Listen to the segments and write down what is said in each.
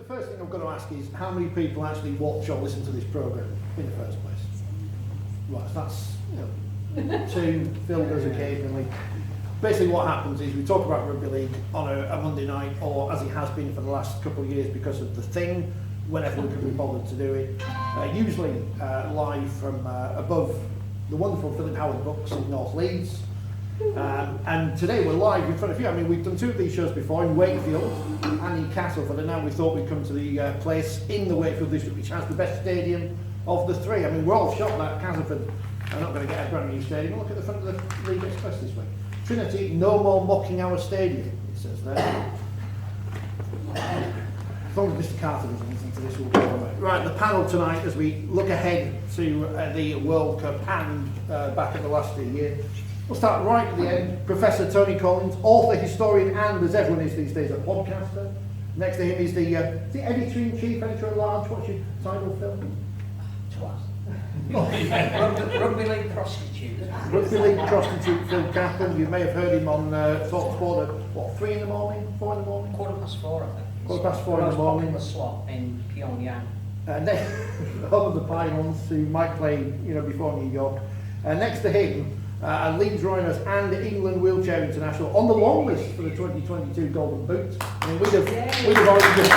first thing I've got to ask is how many people actually watch or listen to this programme in the first place? Right, so that's 2. Phil does occasionally. Basically what happens is we talk about Rugby League on a Monday night, or as it has been for the last couple of years because of the thing, whenever we can be bothered to do it. Usually live from above the wonderful Philip Howard Books in North Leeds. And today we're live in front of you. I mean, we've done 2 of these shows before in Wakefield and in Castleford, and now we thought we'd come to the place in the Wakefield district which has the best stadium of the 3. I mean, we're all shocked that Castleford are not going to get a brand new stadium. Look at the front of the League Express this week. Trinity, no more mocking our stadium, it says there. As long as Mr. Carter doesn't listen to this, we'll go away. Right, the panel tonight as we look ahead to the World Cup and back at the last year. We'll start right at the end. Professor Tony Collins, author, historian, and as everyone is these days, a podcaster. Next to him is the editor-in-chief, editor-at-large. What's your title, Phil? Rugby League prostitute. Rugby League prostitute Phil Caplan. You may have heard him on Talk Sport at 3 in the morning, 4 in the morning? 4:15, I think. 4:15 in the morning. Most popular slot in Pyongyang. And then home of the Pylons, who might play, before New York. Next to him, Leeds Rhinos and England Wheelchair International on the long list for the 2022 Golden Boot. I mean, we'd have already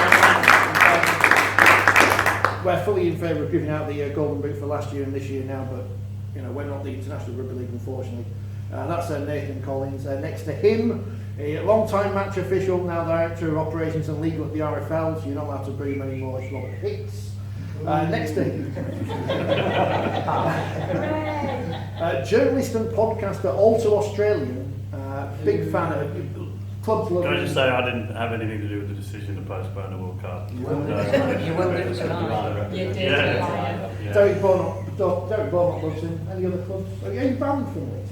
we're fully in favour of giving out the Golden Boot for last year and this year now, but we're not the International Rugby League, unfortunately. That's Nathan Collins. Next to him, a long-time match official, now Director of Operations and Legal at the RFL, so you're not allowed to breathe anymore, it's Robert Hicks. Next to him, journalist and podcaster, also Australian, big fan of clubs. Can I just say I didn't have anything to do with the decision to postpone the World Cup? You will do tonight. You did. Yeah. Derek Bournemouth loves him. Any other clubs? Are you banned from it?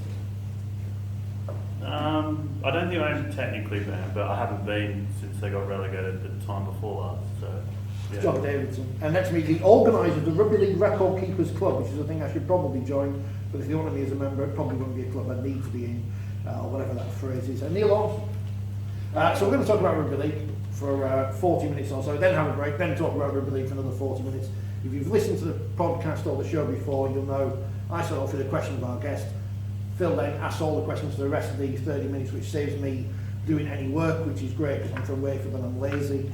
I don't think I'm technically banned, but I haven't been since they got relegated the time before last. So, yeah. John Davidson. And next to me, the organiser of the Rugby League Record Keepers Club, which is a thing I should probably join, but if you want me as a member, it probably wouldn't be a club I need to be in, or whatever that phrase is. And Neil Ormston. So we're going to talk about Rugby League for 40 minutes or so, then have a break, then talk about Rugby League for another 40 minutes. If you've listened to the podcast or the show before, you'll know I start off with a question of our guest. Phil then asks all the questions for the rest of these 30 minutes, which saves me doing any work, which is great because I'm from Wakefield and I'm lazy.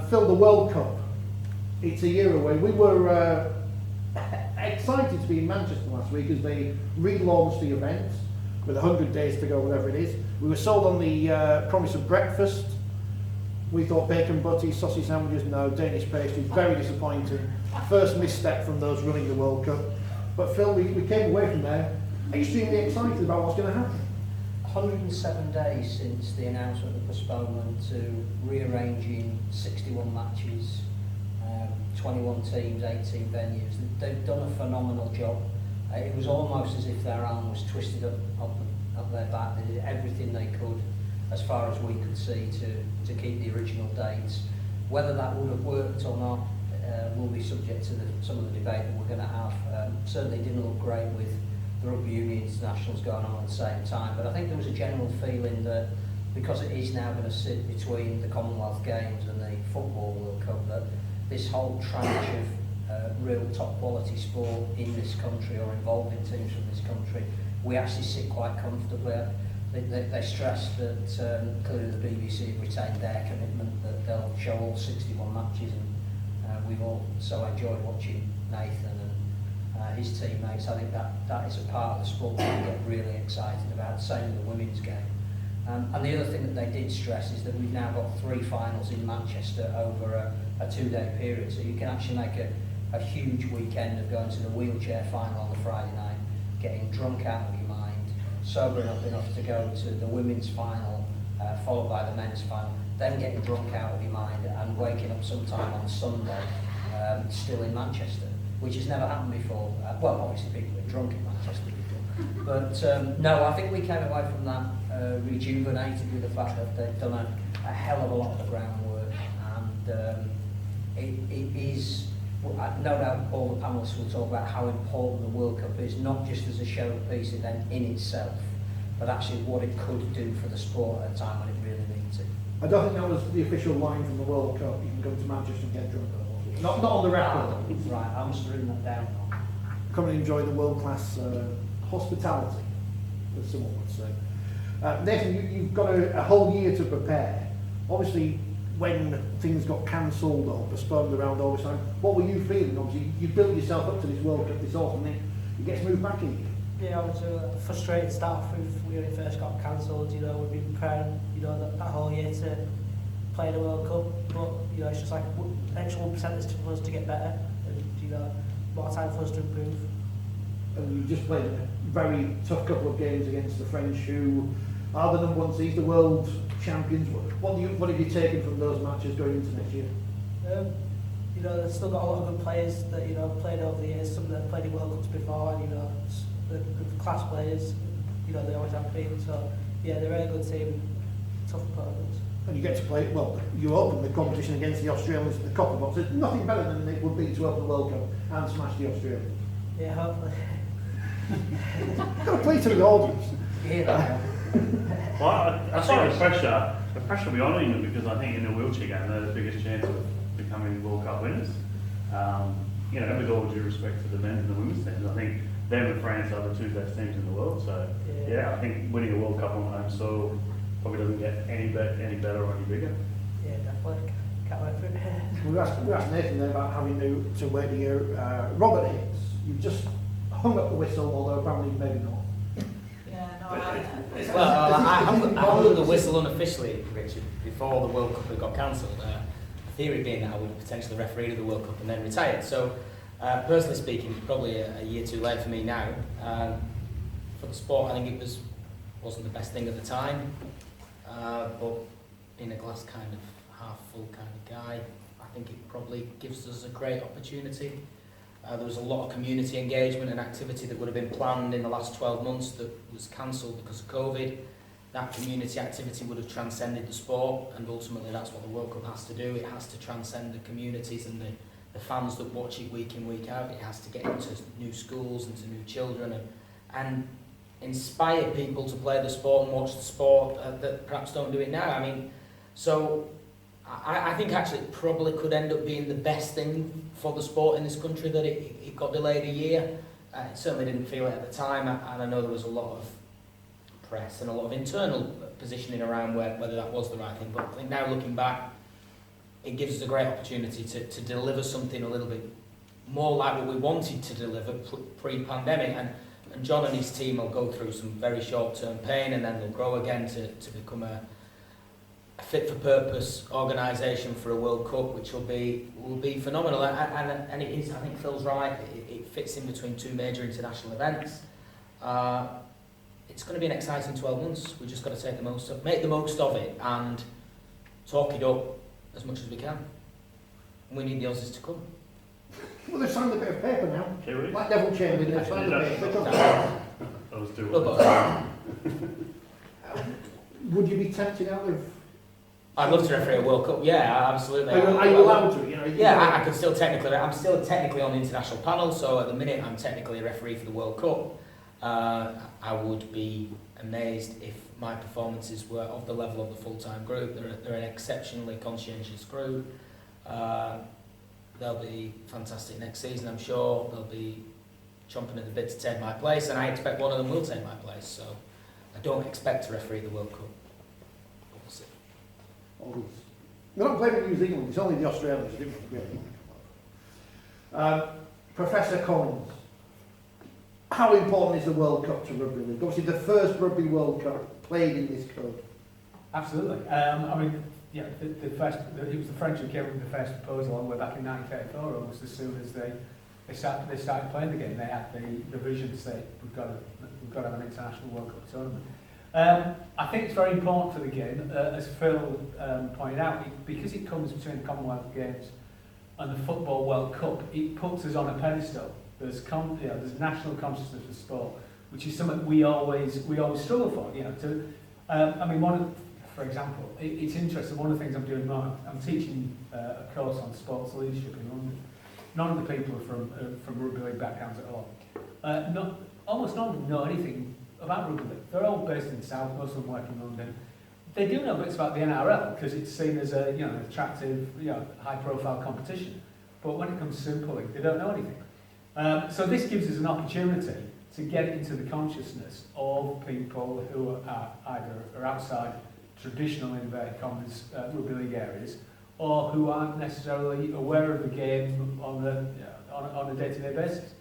Phil, the World Cup, it's a year away. We were excited to be in Manchester last week as they relaunched the event with 100 days to go, whatever it is. We were sold on the promise of breakfast. We thought bacon butty, sausage sandwiches, no, Danish pastries, very disappointing. First misstep from those running the World Cup. But Phil, we came away from there extremely excited about what's going to happen. 107 days since the announcement of the postponement to rearranging 61 matches, 21 teams, 18 venues. They've done a phenomenal job. It was almost as if their arm was twisted up their back. They did everything they could, as far as we could see, to keep the original dates. Whether that would have worked or not will be subject to some of the debate that we're going to have. Certainly didn't look great with the Rugby Union Internationals going on at the same time, but I think there was a general feeling that because it is now going to sit between the Commonwealth Games and the Football World Cup, that this whole tranche of real top quality sport in this country or involving teams from this country, we actually sit quite comfortably. They stressed that clearly the BBC have retained their commitment that they'll show all 61 matches, and we've all so enjoyed watching Nathan and his teammates. I think that is a part of the sport that we get really excited about, same with the women's game. And the other thing that they did stress is that we've now got 3 finals in Manchester over a 2-day period, so you can actually make a huge weekend of going to the wheelchair final on the Friday night, getting drunk out of your mind, sobering up enough to go to the women's final, followed by the men's final, then getting drunk out of your mind and waking up sometime on Sunday still in Manchester, which has never happened before. Well, obviously people are drunk in Manchester before. But no, I think we came away from that rejuvenated with the fact that they've done a hell of a lot of the groundwork, and it is, no doubt all the panelists will talk about how important the World Cup is, not just as a showpiece event in itself, but actually what it could do for the sport at a time when it really needs it. I don't think that was the official line from the World Cup. You can go to Manchester and get drunk. Not on the record. Right, I must have written that down. Come and enjoy the world-class hospitality, as someone would say. Nathan, you've got a whole year to prepare. Obviously, when things got cancelled or postponed around all this time, what were you feeling? Obviously, you built yourself up to this World Cup this autumn, and it gets moved back in. Yeah, I was frustrated to start off with when it first got cancelled. You know, we've been preparing, you know, that whole year to play the World Cup, but you know, it's just like an extra 1% is for us to get better, and you know, more time for us to improve. And you just played a very tough couple of games against the French, who are the number one seeds, the world champions. What have you taken from those matches going into next year? You know, they've still got a lot of good players that, you know, played over the years, some that played in World Cups before, and, you know, the class players, you know, they always have been. So, yeah, they're a really good team, tough opponents. And you get to play, well, you open the competition against the Australians at the Copper Box. There's nothing better than it would be to open the World Cup and smash the Australians. Yeah, hopefully. You've got to play to the audience. Yeah. Well, I think the pressure will be on him, because I think in the wheelchair game they're the biggest chance of becoming World Cup winners. You know, with all due respect to the men's and the women's teams, I think them and France are the two best teams in the world. So yeah, I think winning a World Cup on home soil probably doesn't get any better or any bigger. Yeah, definitely. Can't wait for it. We asked Nathan there about having to wait a year. Robert Hicks, you've just hung up the whistle, although apparently maybe not. Well, I hung the whistle unofficially, Richard, before the World Cup had got cancelled. The theory being that I would have potentially refereed the World Cup and then retired. So, personally speaking, probably a year too late for me now. For the sport, I think it wasn't the best thing at the time. But being a glass kind of half full kind of guy, I think it probably gives us a great opportunity. There was a lot of community engagement and activity that would have been planned in the last 12 months that was cancelled because of COVID. That community activity would have transcended the sport, and ultimately that's what the World Cup has to do. It has to transcend the communities and the fans that watch it week in, week out. It has to get into new schools and to new children and inspire people to play the sport and watch the sport that perhaps don't do it now. I mean, so I think actually it probably could end up being the best thing for the sport in this country that it got delayed a year. It certainly didn't feel it at the time, and I know there was a lot of press and a lot of internal positioning around whether that was the right thing. But I think now looking back, it gives us a great opportunity to deliver something a little bit more like what we wanted to deliver pre-pandemic. And John and his team will go through some very short-term pain, and then they'll grow again to become a fit-for-purpose organisation for a World Cup, which will be phenomenal. And it is, I think Phil's right, it fits in between two major international events. It's going to be an exciting 12 months. We've just got to make the most of it and talk it up as much as we can. And we need the Aussies to come. Well, they've signed a bit of paper now. Really? Like Neville Chamberlain, they've signed a paper. I was doing Would you be tempted out of... I'd love to referee a World Cup. Yeah, absolutely. Are you allowed to? You know, yeah, I could still technically. I'm still technically on the international panel, so at the minute I'm technically a referee for the World Cup. I would be amazed if my performances were of the level of the full-time group. They're an exceptionally conscientious group. They'll be fantastic next season, I'm sure. They'll be chomping at the bit to take my place, and I expect one of them will take my place. So I don't expect to referee the World Cup. We'll see. We're not blaming New Zealand, it's only the Australians who do it. Professor Collins, how important is the World Cup to Rugby League? Obviously the first Rugby World Cup played in this code. Absolutely. I mean, yeah, it was the French who came up with the first proposal all the way back in 1934, almost as soon as they started playing the game. They had the vision to say we've got to have an international World Cup tournament. I think it's very important for the game, as Phil pointed out, because it comes between the Commonwealth Games and the Football World Cup. It puts us on a pedestal. There's national consciousness of sport, which is something we always struggle for. You know, I mean, for example, it's interesting. One of the things I'm doing now, I'm teaching a course on sports leadership in London. None of the people are from rugby league backgrounds at all. Almost none of them know anything about rugby league. They're all based in the south, most of them work in London. they do know bits about the NRL because it's seen as a an attractive, high-profile competition. But when it comes to Super League, they don't know anything. So this gives us an opportunity to get into the consciousness of people who are either outside traditional inverted commas rugby league areas, or who aren't necessarily aware of the game on a day-to-day basis.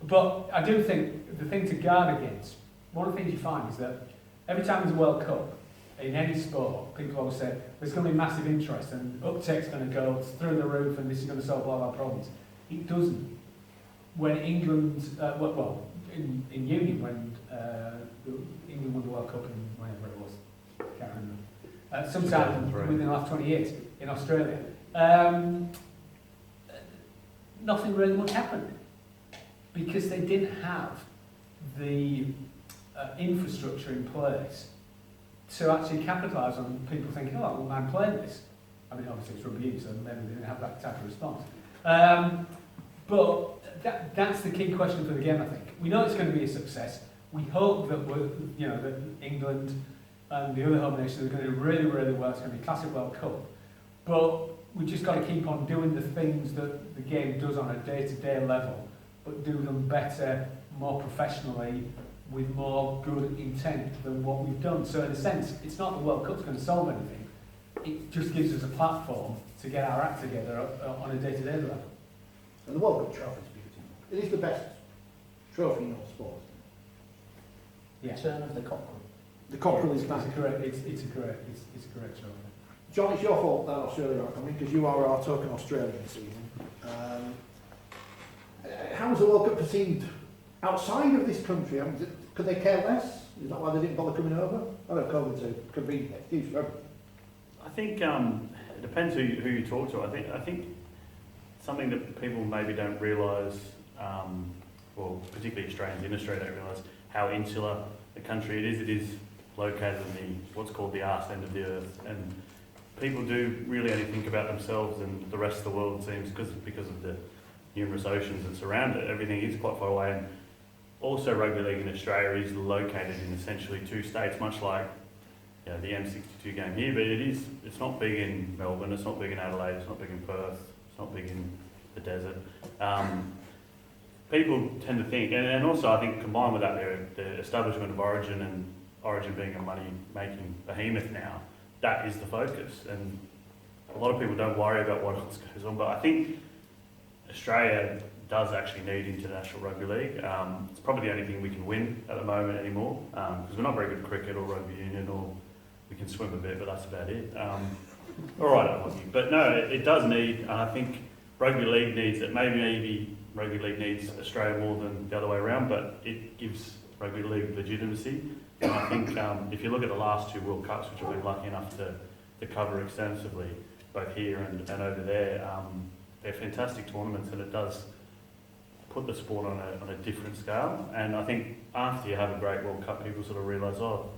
But I do think the thing to guard against, one of the things you find is that every time there's a World Cup, in any sport, people always say there's going to be massive interest and uptake's going to go through the roof and this is going to solve all our problems. It doesn't. When England, in Union, when England won the World Cup in whenever it was, I can't remember, sometime within the last 20 years in Australia, nothing really much happened because they didn't have the infrastructure in place to actually capitalise on people thinking, oh, I wouldn't mind playing this. I mean, obviously it's rugby, so maybe they didn't have that type of response. But that's the key question for the game, I think. We know it's going to be a success. We hope that that England and the other home nations are going to do really, really well. It's going to be a classic World Cup. But we just got to keep on doing the things that the game does on a day-to-day level, but do them better, more professionally, with more good intent than what we've done. So in a sense, it's not the World Cup's going to solve anything. It just gives us a platform to get our act together on a day-to-day level. And the World Cup trophy is beautiful. It is the best trophy in all sport. Yeah. Return of the cockerel. The cockerel is back. It's a great trophy. John, it's your fault that Australia aren't coming because you are our token Australian this season. How was the World Cup perceived outside of this country? I mean, could they care less? Is that why they didn't bother coming over? I know COVID could be huge for everyone. I think it depends who you talk to. I think something that people maybe don't realise, well, particularly Australians in Australia don't realise how insular the country it is. It is located in what's called the arse end of the earth, and people do really only think about themselves and the rest of the world, it seems, because of the numerous oceans that surround it. Everything is quite far away, and also rugby league in Australia is located in essentially two states, much like the M62 game here, but it's not big in Melbourne, it's not big in Adelaide, it's not big in Perth, it's not big in the desert. People tend to think, and also I think combined with that, the establishment of Origin and Origin being a money-making behemoth now, that is the focus. And a lot of people don't worry about what else goes on, but I think Australia does actually need international rugby league. It's probably the only thing we can win at the moment anymore, because we're not very good at cricket or rugby union, or we can swim a bit, but that's about it. All right, at hockey. But no, it does need, and I think rugby league needs it. Maybe rugby league needs Australia more than the other way around, but it gives rugby league legitimacy. And I think if you look at the last two World Cups, which I've been lucky enough to cover extensively, both here and over there, they're fantastic tournaments, and it does put the sport on a different scale. And I think after you have a great World Cup, people sort of realise, oh,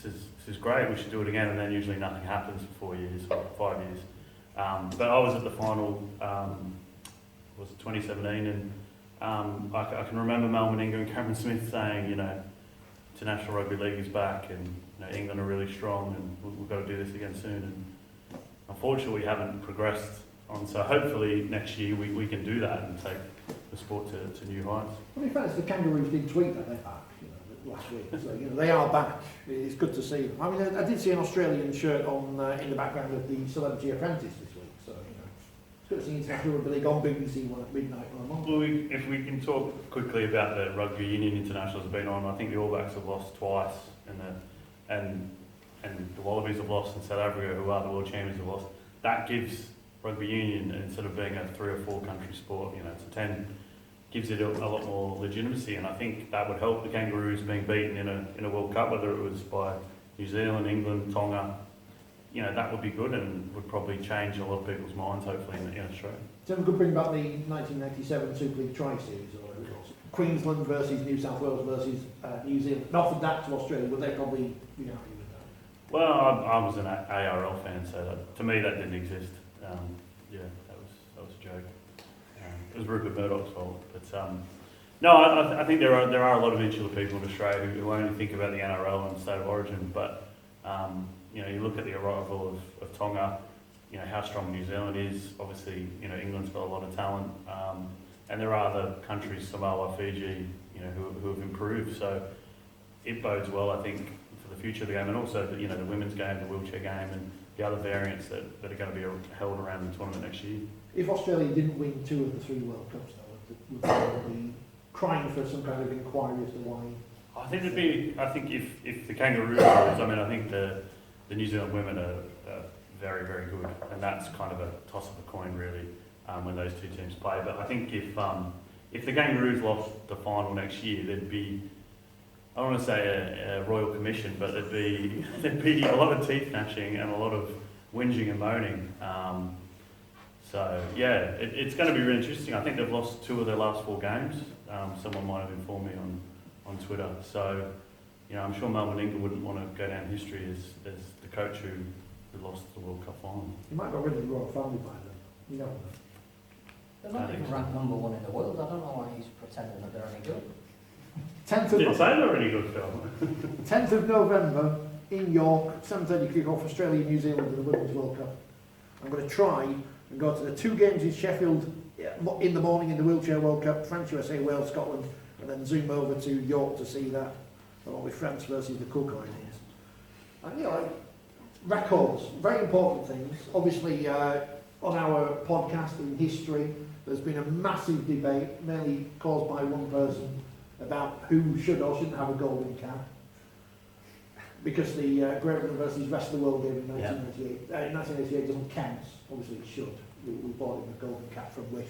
this is great, we should do it again, and then usually nothing happens for 4 years or 5 years. But I was at the final, was 2017, and I can remember Mal Meninga and Cameron Smith saying, international rugby league is back, and England are really strong, and we've got to do this again soon. And unfortunately, we haven't progressed on. So hopefully next year we can do that and take the sport to new heights. Well, in fact, the Kangaroos did tweet that they're back last week. So they are back. It's good to see them. I mean, I did see an Australian shirt on in the background of the Celebrity Apprentice this week. So it's good to see international rugby league on BBC One at midnight on a month. Well, if we can talk quickly about the rugby union internationals have been on. I think the All Blacks have lost twice, and the Wallabies have lost, and South Africa, who are the world champions, have lost. That gives rugby union, instead of being a 3 or 4 country sport, it's a 10, gives it a lot more legitimacy. And I think that would help the Kangaroos being beaten in a World Cup, whether it was by New Zealand, England, Tonga. That would be good and would probably change a lot of people's minds, hopefully, in Australia. So we could bring back the 1997 Super League Tri-Series, or whatever it was. Queensland versus New South Wales versus New Zealand. And offered that to Australia, would they probably be happy with that? Well, I was an ARL fan, so to me that didn't exist. That was a joke. It was Rupert Murdoch's fault. But no, I think there are a lot of insular people in Australia who only think about the NRL and the state of origin. But you know, you look at the arrival of Tonga, you know, how strong New Zealand is. Obviously, you know, England's got a lot of talent. And there are other countries, Samoa, Fiji, you know, who have improved. So it bodes well, I think, for the future of the game, and also, you know, the women's game, the wheelchair game, and the other variants that are going to be held around the tournament next year. If Australia didn't win 2 of the 3 World Cups, though, would they be crying for some kind of inquiry as to why? I think if the Kangaroos lose, I mean, I think the New Zealand women are very, very good, and that's kind of a toss of a coin, really, when those 2 teams play. But I think if the Kangaroos lost the final next year, there'd be, I don't want to say a royal commission, but there'd be a lot of teeth gnashing and a lot of whinging and moaning. So yeah, it's going to be really interesting. I think they've lost 2 of their last 4 games. Someone might have informed me on Twitter. So, you know, I'm sure Mel Meninga wouldn't want to go down history as the coach who lost the World Cup final. He might have got rid of the royal family by then. You know. They're not even ranked number 1 in the world. I don't know why he's pretending that they're any good. 10th Didn't of, say they were any good, Phil. 10th of November in York, 7:30 kick-off, Australia, New Zealand in the Women's World Cup. I'm going to try and go to the 2 games in Sheffield in the morning in the Wheelchair World Cup, France, USA, Wales, Scotland, and then zoom over to York to see that, along with France versus the Cook Islands. And, you know, records, very important things. Obviously, on our podcast in history, there's been a massive debate, mainly caused by one person, about who should or shouldn't have a golden cap. Because the Great Britain versus Rest of the World game in 1988 doesn't count. Obviously it should. We bought him a golden cap from Wish.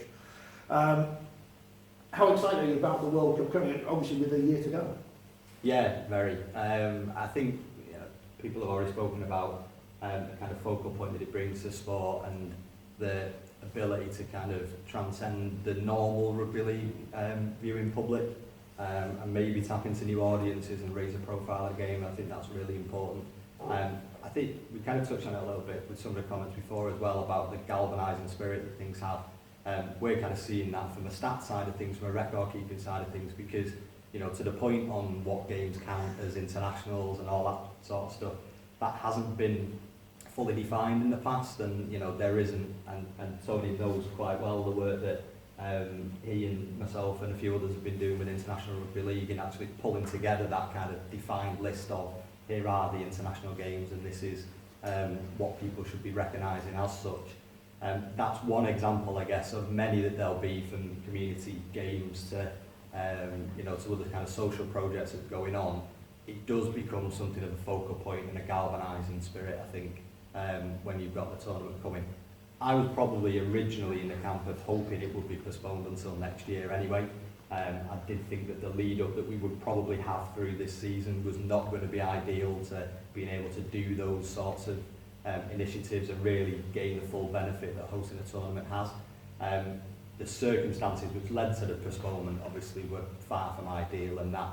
How excited are you about the World Cup coming, obviously with a year to go? Yeah, very. I think people have already spoken about the kind of focal point that it brings to sport and the ability to kind of transcend the normal rugby league viewing public and maybe tap into new audiences and raise the profile of the game. I think that's really important. I think we kind of touched on it a little bit with some of the comments before as well about the galvanising spirit that things have. We're kind of seeing that from the stats side of things, from a record keeping side of things, because, you know, to the point on what games count as internationals and all that sort of stuff, that hasn't been fully defined in the past, and, you know, there isn't, and Tony knows quite well the work that he and myself and a few others have been doing with International Rugby League in actually pulling together that kind of defined list of here are the international games and this is what people should be recognising as such. That's one example, I guess, of many that there'll be, from community games to you know, to other kind of social projects that are going on. It does become something of a focal point and a galvanising spirit, I think, when you've got the tournament coming. I was probably originally in the camp of hoping it would be postponed until next year anyway. I did think that the lead up that we would probably have through this season was not going to be ideal to being able to do those sorts of initiatives and really gain the full benefit that hosting a tournament has. The circumstances which led to the postponement obviously were far from ideal, and that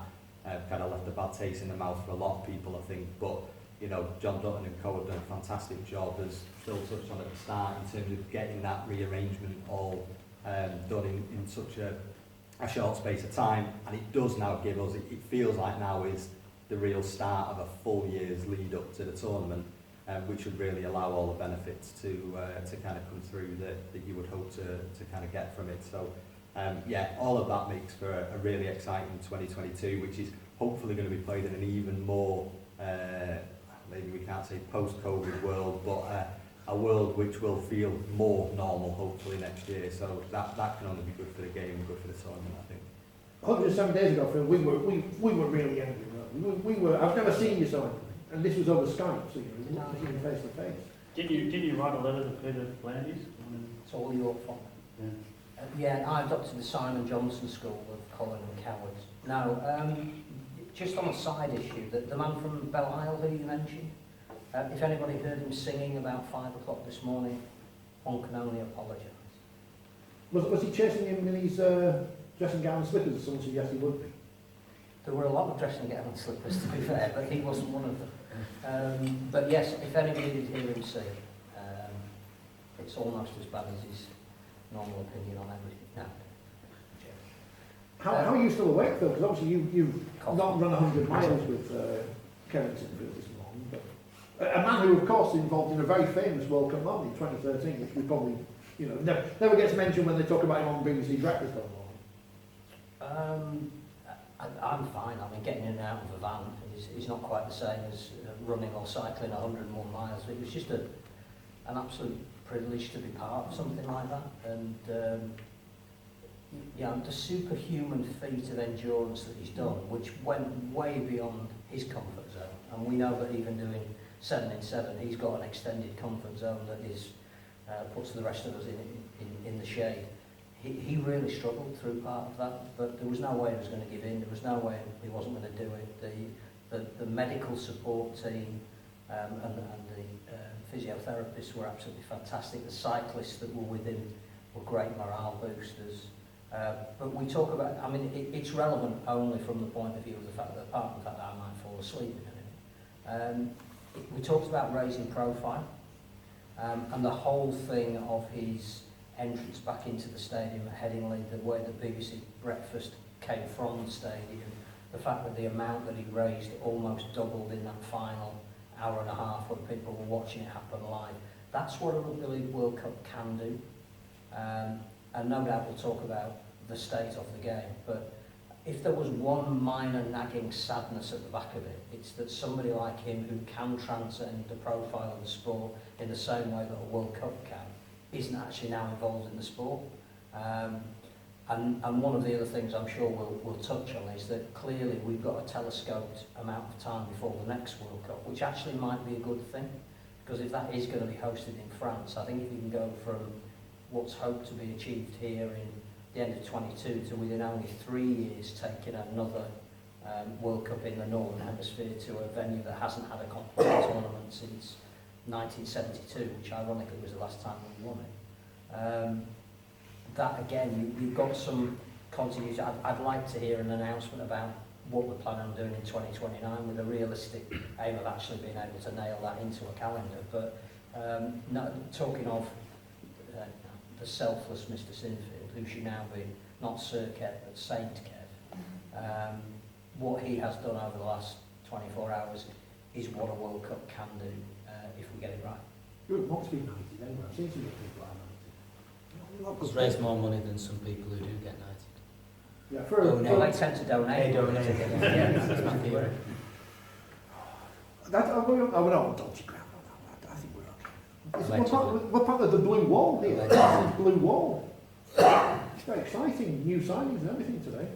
kind of left a bad taste in the mouth for a lot of people, I think. But, you know, John Dutton and co have done a fantastic job, as Phil touched on at the start, in terms of getting that rearrangement all done in such a short space of time. And it does now give us, it feels like now is the real start of a full year's lead up to the tournament, which would really allow all the benefits to kind of come through that you would hope to kind of get from it. So yeah, all of that makes for a really exciting 2022, which is hopefully going to be played in an even more maybe we can't say post-COVID world, but a world which will feel more normal hopefully next year. So that can only be good for the game and good for the tournament, I think. 107 days ago, Phil, we were really angry. We were. I've never seen you so angry, and this was over Skype, so you know, even face to face. Didn't you write a letter to Peter Blandys? It's all your fault. Yeah. Yeah, I adopted the Simon Johnson School of Colin and Cowards. Now, just on a side issue, the man from Belle Isle who you mentioned, if anybody heard him singing about 5 o'clock this morning, one can only apologise. Was he chasing him in his dressing gown and slippers, as someone suggested he would be? There were a lot of dressing gown and slippers, to be fair, but he wasn't one of them. But yes, if anybody did hear him sing, it's almost as bad as his normal opinion on everything. No. How are you still awake, Phil? Because obviously you've Coffee. not run 100 miles with Kevin Sinfield this morning, but A man who, of course, involved in a very famous World Cup moment in 2013, which we probably, never gets mentioned when they talk about him on BBC Breakfast or I'm fine. I mean, getting in and out of a van is not quite the same as running or cycling 101 miles. It was just an absolute privilege to be part of something like that. And the superhuman feat of endurance that he's done, which went way beyond his comfort zone. And we know that even doing 7 in 7, he's got an extended comfort zone that is puts the rest of us in the shade. He really struggled through part of that, but there was no way he was going to give in. There was no way he wasn't going to do it. The medical support team and the physiotherapists were absolutely fantastic. The cyclists that were with him were great morale boosters. But we talk about, I mean, it's relevant only from the point of view of the fact that, apart from the fact that I might fall asleep in a minute, we talked about raising profile, and the whole thing of his entrance back into the stadium at Headingley, the way that BBC Breakfast came from the stadium, the fact that the amount that he raised almost doubled in that final hour and a half when people were watching it happen live. That's what a Rugby League World Cup can do. And no doubt we'll talk about the state of the game, but if there was one minor nagging sadness at the back of it, it's that somebody like him who can transcend the profile of the sport in the same way that a World Cup can, isn't actually now involved in the sport. And one of the other things I'm sure we'll touch on is that clearly we've got a telescoped amount of time before the next World Cup, which actually might be a good thing, because if that is going to be hosted in France, I think if you can go from what's hoped to be achieved here in the end of 22 to within only 3 years taking another World Cup in the Northern Hemisphere to a venue that hasn't had a competitive tournament since 1972, which ironically was the last time we won it. That again, you've got some continuity. I'd like to hear an announcement about what we're planning on doing in 2029 with a realistic aim of actually being able to nail that into a calendar. But talking of the selfless Mr. Sinfield, who should now be not Sir Kev, but Saint Kev, what he has done over the last 24 hours is what a World Cup can do if we get it right. Good, what's been 90 then? I've seen some people like 90. He's raised more money than some people who do get 90. Yeah, for They tend to donate. They donate. Yeah, that's my theory. we're not on dodgy ground on that. I think we're okay. We're part of the blue wall here. This is blue wall. It's very exciting, new signings and everything today.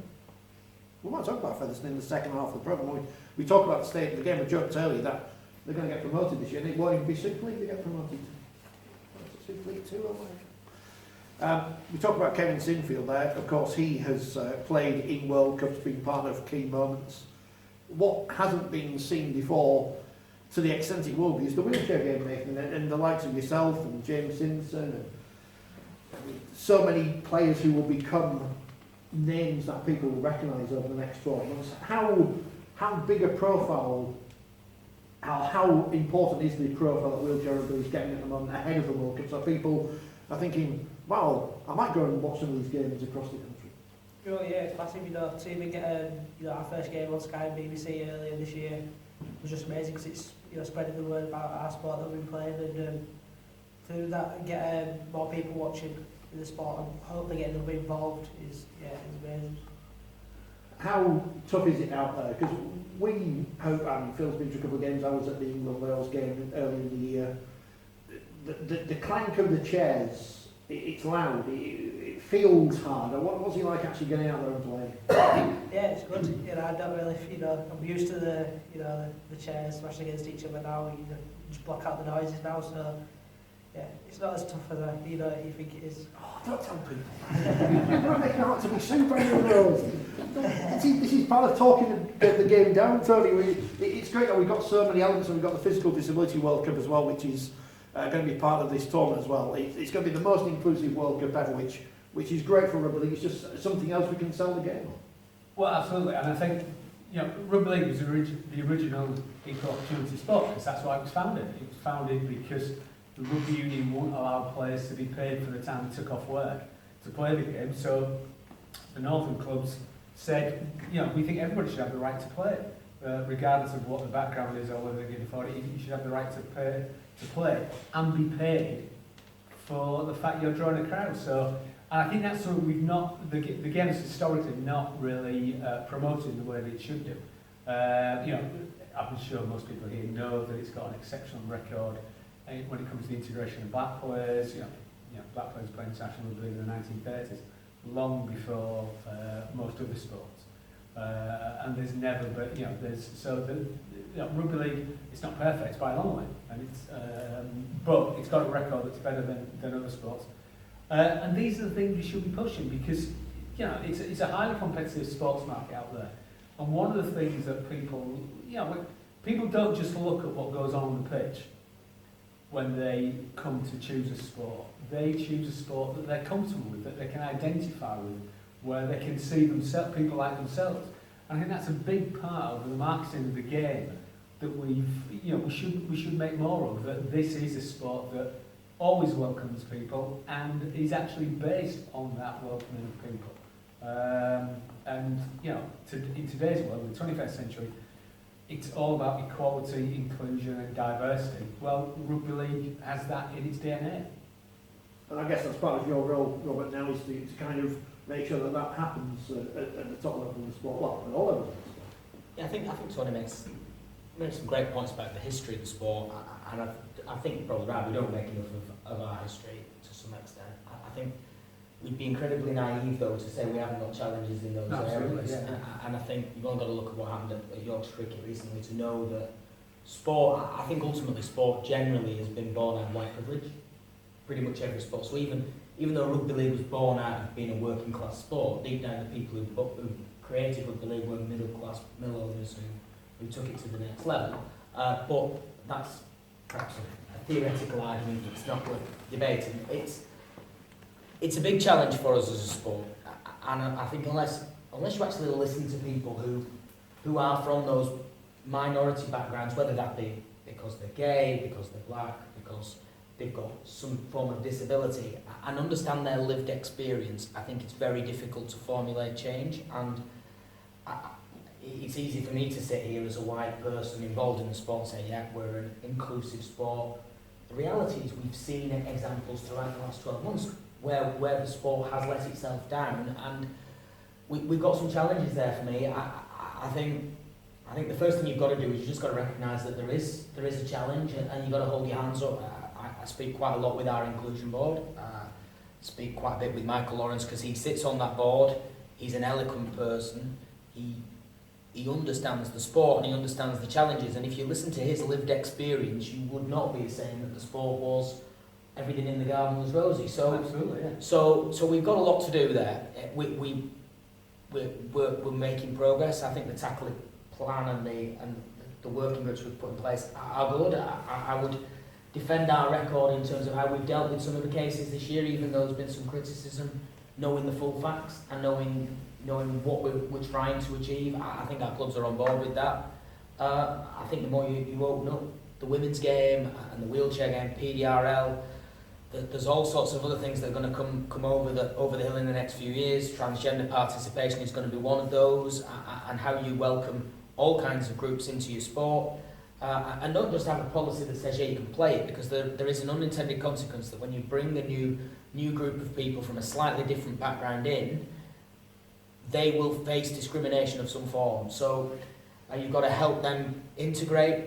We might talk about Featherstone in the second half of the programme. We talk about the state of the game. We joked earlier that they're going to get promoted this year, and it won't even be Super League. They get promoted. Super League 2, we talk about Kevin Sinfield there. Of course, he has played in World Cups, been part of key moments. What hasn't been seen before, to the extent it will be, is the wheelchair game making, and the likes of yourself and James Simpson, and so many players who will become names that people will recognise over the next 12 months. How big a profile, how important is the profile that wheelchair rugby is getting at the moment ahead of the World Cup? So people are thinking, wow, I might go and watch some of these games across the country. Oh yeah, it's massive, to even get our first game on Sky and BBC earlier this year was just amazing, because it's spreading the word about our sport that we've been playing, and through that get more people watching in the sport and hopefully getting them involved is amazing. How tough is it out there? Because we hope, Phil's been to a couple of games. I was at the England-Wales game earlier in the year. The clank of the chairs, it's loud, it feels hard. What's it like actually getting out there and playing? Yeah, it's good. I don't really, I'm used to the chairs smashing against each other now. You just block out the noises now, so yeah, it's not as tough as you think it is. Oh, don't tell people. You're making out to be superheroes. This is part of talking the game down, Tony. It's great that we've got so many elements, and we've got the Physical Disability World Cup as well, which is going to be part of this tournament as well. It's going to be the most inclusive World Cup ever, which is great for Rugby League. It's just something else we can sell the game on. Well, absolutely, and I think Rugby League was the original equal opportunity sport, because that's why it was founded. It was founded because the rugby union won't allow players to be paid for the time they took off work to play the game. So the northern clubs said, we think everybody should have the right to play. regardless of what the background is or whether they can afford it, you should have the right to pay to play and be paid for the fact you're drawing a crowd. So, and I think that's something we've not, the game's historically not really promoted in the way that it should do. You know, I'm sure most people here know that it's got an exceptional record when it comes to the integration of black players. You know, black players playing international rugby in the 1930s, long before most other sports. And there's never, but you know, rugby league, it's not perfect by a long way, and it's, but it's got a record that's better than other sports. And these are the things we should be pushing because, you know, it's a highly competitive sports market out there. And one of the things that people, you know, people don't just look at what goes on the pitch when they come to choose a sport. They choose a sport that they're comfortable with, that they can identify with, where they can see themselves, people like themselves. And I think that's a big part of the marketing of the game that we should make more of. That this is a sport that always welcomes people and is actually based on that welcoming of people. And you know, in today's world, in the 21st century, it's all about equality, inclusion, and diversity. Well, rugby league has that in its DNA. And I guess that's part of your role, Robert, now is to kind of make sure that that happens at the top level of the sport, well, at all levels of the sport. Yeah, I think Tony makes some great points about the history of the sport, and I think you're probably right, we don't make enough of our history to some extent. I think we'd be incredibly naive, though, to say we haven't got challenges in those areas. Yeah. And I think you've only got to look at what happened at Yorkshire Cricket recently to know that sport, I think ultimately sport generally has been born out of white privilege. Pretty much every sport. So even though Rugby League was born out of being a working class sport, deep down the people who created Rugby League were middle class mill owners who took it to the next level. But that's perhaps a theoretical argument that's not worth debating. It's a big challenge for us as a sport, and I think unless you actually listen to people who are from those minority backgrounds, whether that be because they're gay, because they're black, because they've got some form of disability, and understand their lived experience, I think it's very difficult to formulate change. And it's easy for me to sit here as a white person involved in the sport and say, yeah, we're an inclusive sport. The reality is we've seen examples throughout the last 12 months where the sport has let itself down, and we've got some challenges there for me. I think the first thing you've got to do is you've just got to recognise that there is a challenge, and you've got to hold your hands up. I speak quite a lot with our inclusion board. Speak quite a bit with Michael Lawrence because he sits on that board. He's an eloquent person. He understands the sport and he understands the challenges. And if you listen to his lived experience, you would not be saying that the sport was everything in the garden was rosy. So absolutely, yeah. So we've got a lot to do there. We're making progress. I think the tackling plan and the working groups we've put in place are good. I would defend our record in terms of how we've dealt with some of the cases this year, even though there's been some criticism, knowing the full facts and knowing what we're trying to achieve. I think our clubs are on board with that. I think the more you open up the women's game and the wheelchair game, PDRL, there's all sorts of other things that are going to come over the hill in the next few years. Transgender participation is going to be one of those, and how you welcome all kinds of groups into your sport. And don't just have a policy that says, yeah, you can play it, because there is an unintended consequence that when you bring a new group of people from a slightly different background in, they will face discrimination of some form. So you've got to help them integrate.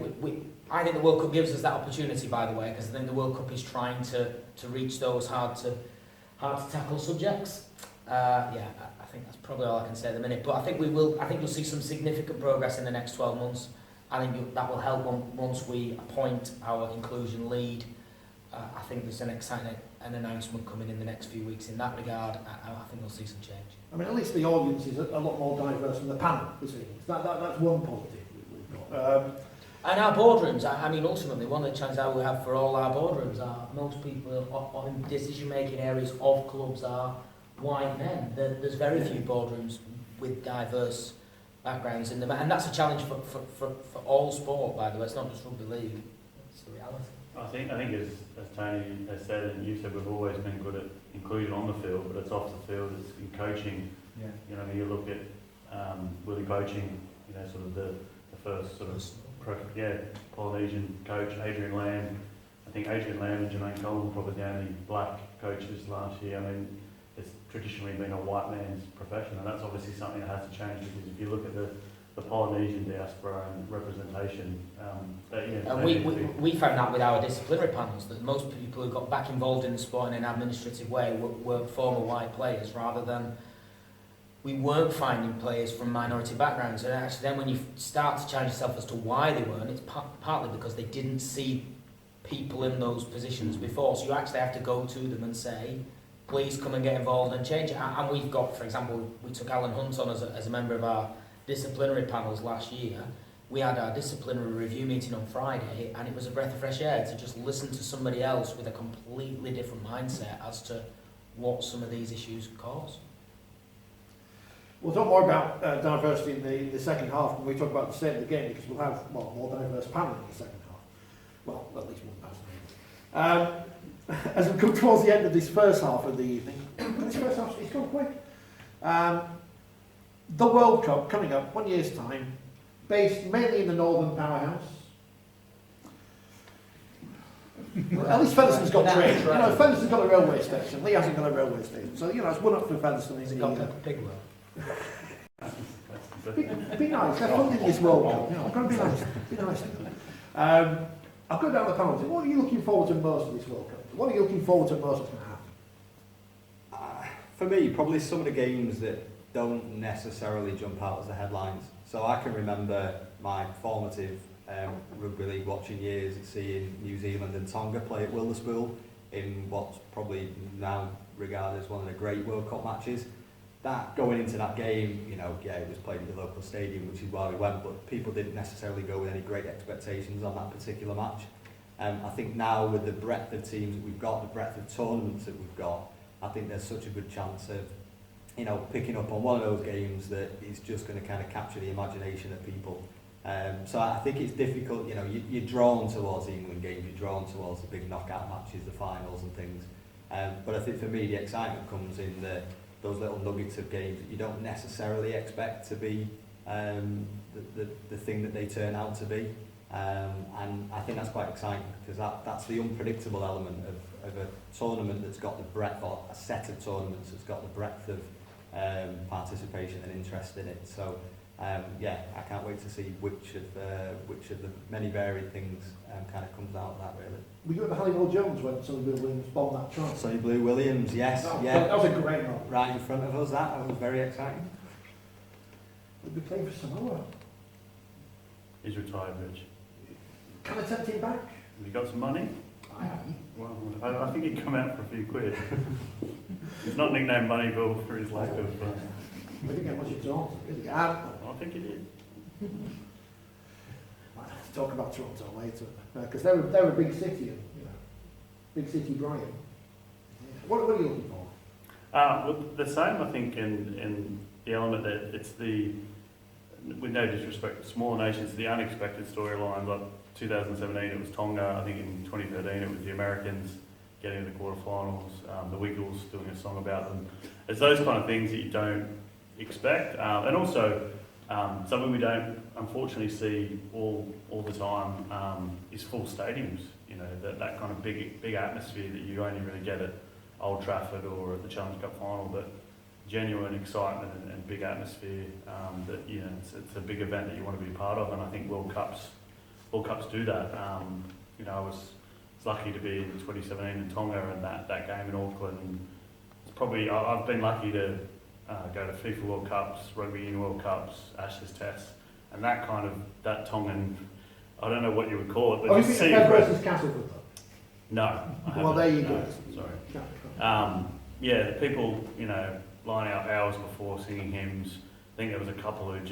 I think the World Cup gives us that opportunity, by the way, because I think the World Cup is trying to reach those hard to tackle subjects. I think that's probably all I can say at the minute. But I think you'll see some significant progress in the next 12 months. I think that will help once we appoint our inclusion lead. I think there's an exciting announcement coming in the next few weeks in that regard. I think we'll see some change. I mean, at least the audience is a lot more diverse than the panel this evening. That's one positive we've got. And our boardrooms, I mean, ultimately, one of the challenges that we have for all our boardrooms are most people in decision-making areas of clubs are white men. There's very few boardrooms with diverse backgrounds in them, and that's a challenge for all sport, by the way. It's not just rugby league, it's the reality. I think as Tony has said, and you said, we've always been good at inclusion on the field, but it's off the field, it's in coaching. Yeah. You know, when you look at Willie coaching, you know, sort of the first sort of Polynesian coach, Adrian Lamb. I think Adrian Lamb and Jermaine Cullen were probably the only black coaches last year. I mean, it's traditionally been a white man's profession, and that's obviously something that has to change, because if you look at the Polynesian diaspora and representation, And we found that with our disciplinary panels, that most people who got back involved in the sport in an administrative way were former white players, rather than we weren't finding players from minority backgrounds. And actually then when you start to challenge yourself as to why they weren't, it's partly because they didn't see people in those positions before. So you actually have to go to them and say, please come and get involved and change it. And we've got, for example, we took Alan Hunt on as a member of our disciplinary panels last year. We had our disciplinary review meeting on Friday, and it was a breath of fresh air to just listen to somebody else with a completely different mindset as to what some of these issues cause. We'll talk more about diversity in the second half when we talk about the state of the game, because we'll have more diverse panel in the second half. Well, at least one person. As we come towards the end of this first half of the evening, this first half, it's gone quick. The World Cup coming up 1 year's time, based mainly in the Northern Powerhouse. Well, at least Featherstone's got trains. You know, Featherstone's got a railway station. Lee hasn't got a railway station, so you know it's one up for Featherstone. It's got a pig world. Be nice. They're funding this World Cup. You know, I've got to be nice. Be nice. I'll go down the panel. What are you looking forward to most of this World Cup? What are you looking forward to most of going to happen? For me, probably some of the games that don't necessarily jump out as the headlines. So I can remember my formative Rugby League watching years, seeing New Zealand and Tonga play at Wilderspool in what's probably now regarded as one of the great World Cup matches. That going into that game, you know, yeah, it was played at the local stadium, which is why we went, but people didn't necessarily go with any great expectations on that particular match. I think now with the breadth of teams that we've got, the breadth of tournaments that we've got, I think there's such a good chance of, you know, picking up on one of those games that is just going to kind of capture the imagination of people. So I think it's difficult, you know, you're drawn towards the England games, you're drawn towards the big knockout matches, the finals and things. But I think for me the excitement comes in those little nuggets of games that you don't necessarily expect to be the thing that they turn out to be. And I think that's quite exciting, because that's the unpredictable element of a tournament that's got the breadth, or a set of tournaments that's got the breadth of participation and interest in it. So yeah, I can't wait to see which of the many varied things kind of comes out of that, really. Were you at the Halliwell Jones when Sonny Bill Williams bombed that try? Sonny Blue Williams, yes, yeah. That was a great moment. Right in front of us, that was very exciting. He'll be playing for Samoa. He's retired, Rich. Can I tempt him back? Have you got some money? I haven't. Well, I think he'd come out for a few quid. He's not nicknamed Moneyball for his lack of... We didn't get much of Toronto, did we? I think he did. I'll talk about Toronto later, because they're a big city, and, you know, big city Brian. Yeah. What are you looking for? Well, the same, I think, in the element that it's the, with no disrespect to smaller nations, the unexpected storyline. Like 2017, it was Tonga. I think in 2013, it was the Americans getting to the quarterfinals. The Wiggles doing a song about them. It's those kind of things that you don't expect, and also something we don't unfortunately see all the time is full stadiums. You know, that kind of big atmosphere that you only really get at Old Trafford or at the Challenge Cup final, but genuine excitement and big atmosphere that, you know, it's a big event that you want to be part of, and I think World Cups do that. You know, I was lucky to be in 2017 in Tonga and that game in Auckland. And it's probably I've been lucky to go to FIFA World Cups, Rugby Union World Cups, Ashes Tests, and that Tongan, I don't know what you would call it, but you think versus Castleford? No. I well, there you go. Sorry. Yeah, the people, you know, lining up hours before singing hymns. I think there was a couple who had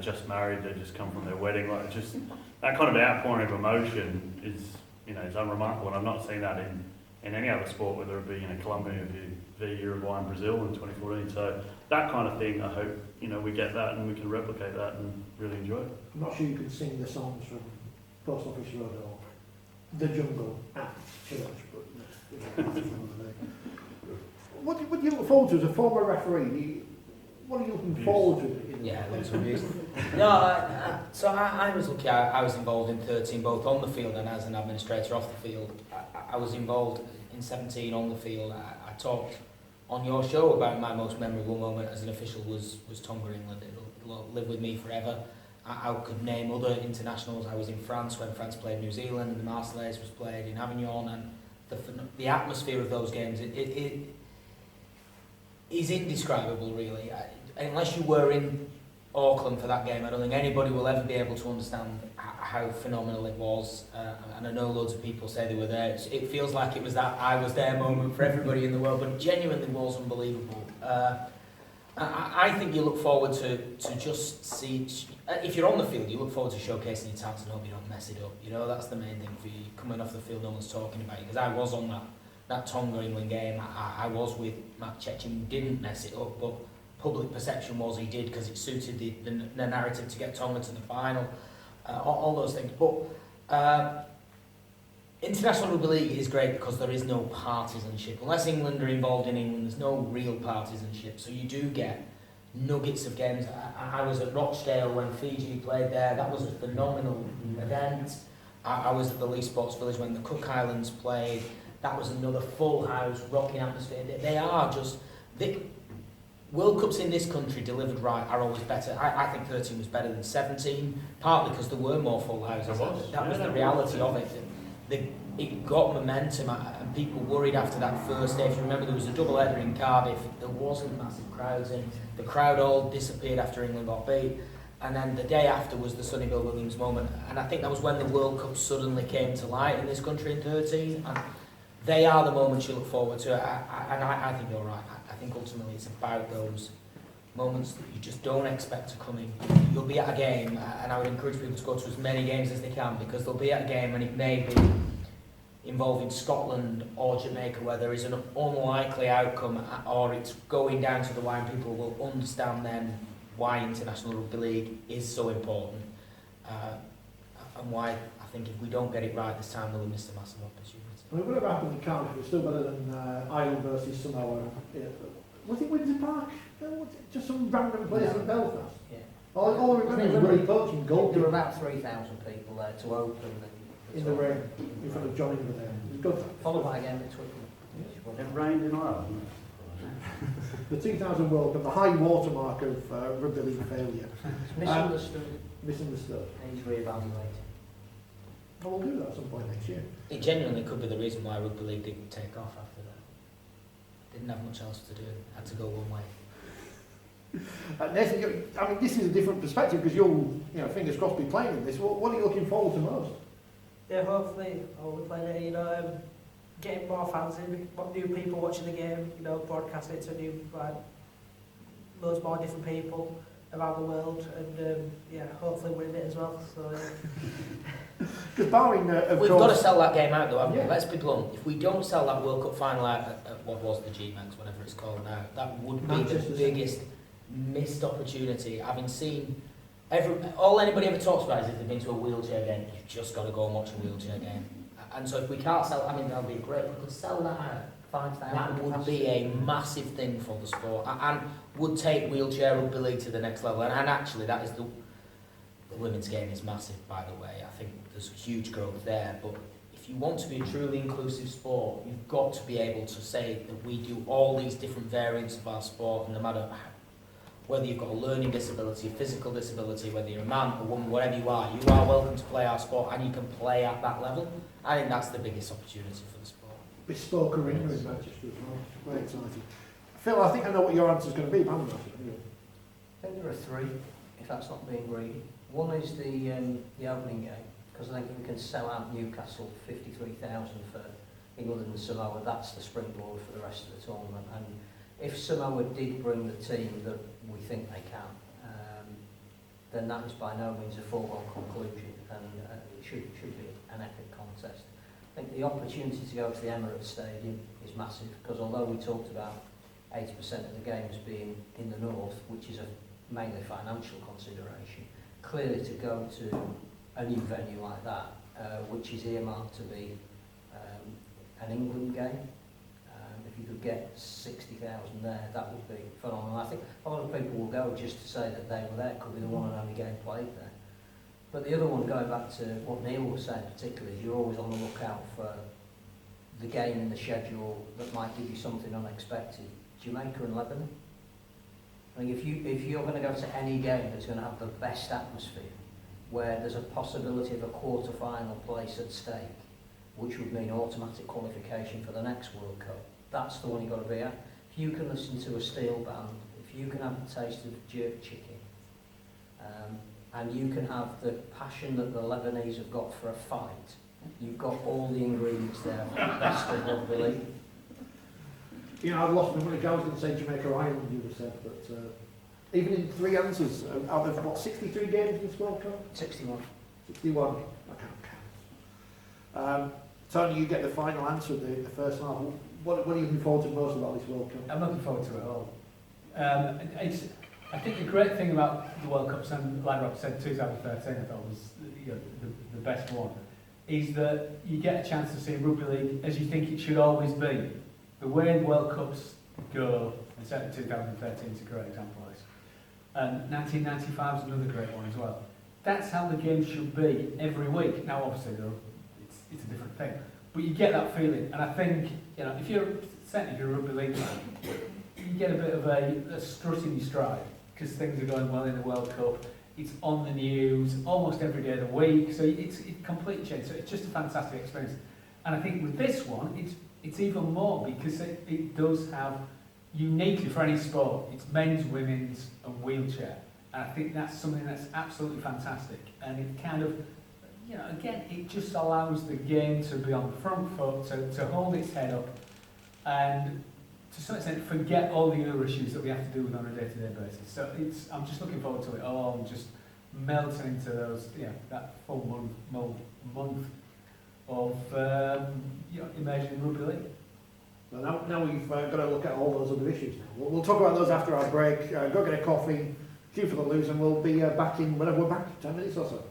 just married, they just come from their wedding. Like, just that kind of outpouring of emotion is, you know, it's unremarkable, and I've not seen that in any other sport, whether it be, you know, Colombia v Uruguay and Brazil in 2014. So that kind of thing, I hope, you know, we get that and we can replicate that and really enjoy it. I'm not sure you can sing the songs from Post Office Road or The Jungle at church, but what do you look forward to as a former referee? what are you looking forward to? Yeah, lots of abuse. No, so I was lucky. I was involved in 13, both on the field and as an administrator off the field. I was involved in 17 on the field. I talked on your show about my most memorable moment as an official was Tonga, England. It'll live with me forever. I could name other internationals. I was in France when France played New Zealand, and the Marseillaise was played in Avignon, and the atmosphere of those games, it is indescribable, really. Unless you were in Auckland for that game, I don't think anybody will ever be able to understand how phenomenal it was. And I know loads of people say they were there. It feels like it was that I was there moment for everybody in the world, but it genuinely was unbelievable. I think you look forward to just see, if you're on the field, you look forward to showcasing your talents and hope you don't mess it up. You know, that's the main thing for you. Coming off the field, no one's talking about you. Because I was on that Tonga England game. I was with Matt Chechen, didn't mess it up, but public perception was he did because it suited the narrative to get Tonga to the final. All those things. But International Rugby League is great because there is no partisanship. Unless England are involved in England, there's no real partisanship. So you do get nuggets of games. I was at Rochdale when Fiji played there. That was a phenomenal event. I was at the Lee Sports Village when the Cook Islands played. That was another full house, rocking atmosphere. They are just... World Cups in this country delivered right are always better. I think 13 was better than 17, partly because there were more full houses. That was the reality of it. It got momentum, and people worried after that first day. If you remember, there was a double header in Cardiff. There wasn't massive crowds in. The crowd all disappeared after England got beat. And then the day after was the Sonny Bill Williams moment. And I think that was when the World Cup suddenly came to light in this country in 13. And they are the moments you look forward to. And I think you're right. I think ultimately it's about those moments that you just don't expect to come in. You'll be at a game, and I would encourage people to go to as many games as they can, because they'll be at a game and it may be involving Scotland or Jamaica where there is an unlikely outcome, or it's going down to the wire, and people will understand then why International Rugby League is so important, and why I think if we don't get it right this time, we'll miss a massive opportunity. Well, whatever happened in Cardiff was still better than Ireland versus Samoa. Was it Windsor Park? Was it just some random place in Belfast? Yeah. All I remember was Ray Poaching goal. There were about 3,000 people there to open in the rain in front of Johnny over there. It was good. Followed by a game at Twickenham. It rained in Ireland. The 2000 World Cup, the high watermark of rugby league failure. It's misunderstood. Misunderstood. Needs reevaluating. Well, we'll do that at some point next year. It genuinely could be the reason why Rugby League didn't take off after that. Didn't have much else to do. Had to go one way. Nathan, I mean, this is a different perspective because you'll, fingers crossed, be playing in this. What are you looking forward to most? Yeah, hopefully I'll be playing it, getting more fans in, new people watching the game, broadcasting it to loads more different people around the world, and hopefully winning it as well. So because barring, we've got to sell that game out though, haven't we? Let's be blunt. If we don't sell that World Cup final out at what was the G-Max, whatever it's called now, that would be the biggest missed opportunity. Having seen all anybody ever talks about is if they've been to a wheelchair game. You've just got to go and watch a wheelchair game. And so if we can't sell, that'll be great. We could sell that out. 5,000. That would be a massive thing for the sport, and would take wheelchair rugby league to the next level. And actually, that is the women's game is massive, by the way. I think there's huge growth there. But if you want to be a truly inclusive sport, you've got to be able to say that we do all these different variants of our sport, and no matter whether you've got a learning disability, a physical disability, whether you're a man, a woman, whatever you are welcome to play our sport, and you can play at that level. I think that's the biggest opportunity for the sport. Bespoke arena in Manchester as well. Very exciting. Phil, I think I know what your answer is going to be, but I haven't asked it. I think there are three, if that's not being greedy. One is the opening game, because I think if we can sell out Newcastle 53,000 for England and Samoa, that's the springboard for the rest of the tournament. And if Samoa did bring the team that we think they can, then that is by no means a foregone conclusion, and it should be an epic contest. I think the opportunity to go to the Emirates Stadium is massive, because although we talked about 80% of the games being in the north, which is a mainly financial consideration, clearly to go to a new venue like that, which is earmarked to be an England game, if if you could get 60,000 there, that would be phenomenal. I think a lot of people will go just to say that they were there, could be the one and only game played there. But the other one, going back to what Neil was saying particularly, is you're always on the lookout for the game in the schedule that might give you something unexpected. Jamaica and Lebanon. I think if you're going to go to any game that's going to have the best atmosphere, where there's a possibility of a quarter-final place at stake, which would mean automatic qualification for the next World Cup, that's the one you've got to be at. If you can listen to a steel band, if you can have the taste of jerk chicken, and you can have the passion that the Lebanese have got for a fight, you've got all the ingredients there for the best of Rugby League. You know, I've lost my money. I was going to say Jamaica Island, you would have said, but even in 3 answers, out of what, 63 games in this World Cup? 61. 61. I can't count. Tony, you get the final answer of the first half. What are you looking forward to most about this World Cup? I'm looking forward to it all. I think the great thing about the World Cups, and like Rob said, 2013 I thought was the best one, is that you get a chance to see Rugby League as you think it should always be. The way World Cups go, and certainly 2013 is a great example of this, and 1995 is another great one as well. That's how the game should be every week. Now obviously it's a different thing, but you get that feeling, and I think, you know, if you're a Rugby League fan, you get a bit of a strut in your stride because things are going well in the World Cup. It's on the news almost every day of the week, so it's completely changed. So it's just a fantastic experience, and I think with this one, it's even more because it does have, uniquely for any sport, it's men's, women's and wheelchair, and I think that's something that's absolutely fantastic, and it kind of, you know, again, it just allows the game to be on the front foot, to hold its head up, and to some extent forget all the other issues that we have to deal with on a day-to-day basis. So I'm just looking forward to it all, and just melting into those, that full month of immersion in Rugby League. Well, now we've got to look at all those other issues now. We'll talk about those after our break. Go get a coffee, cue for the lose, and we'll be back in whenever we're back, 10 minutes or so.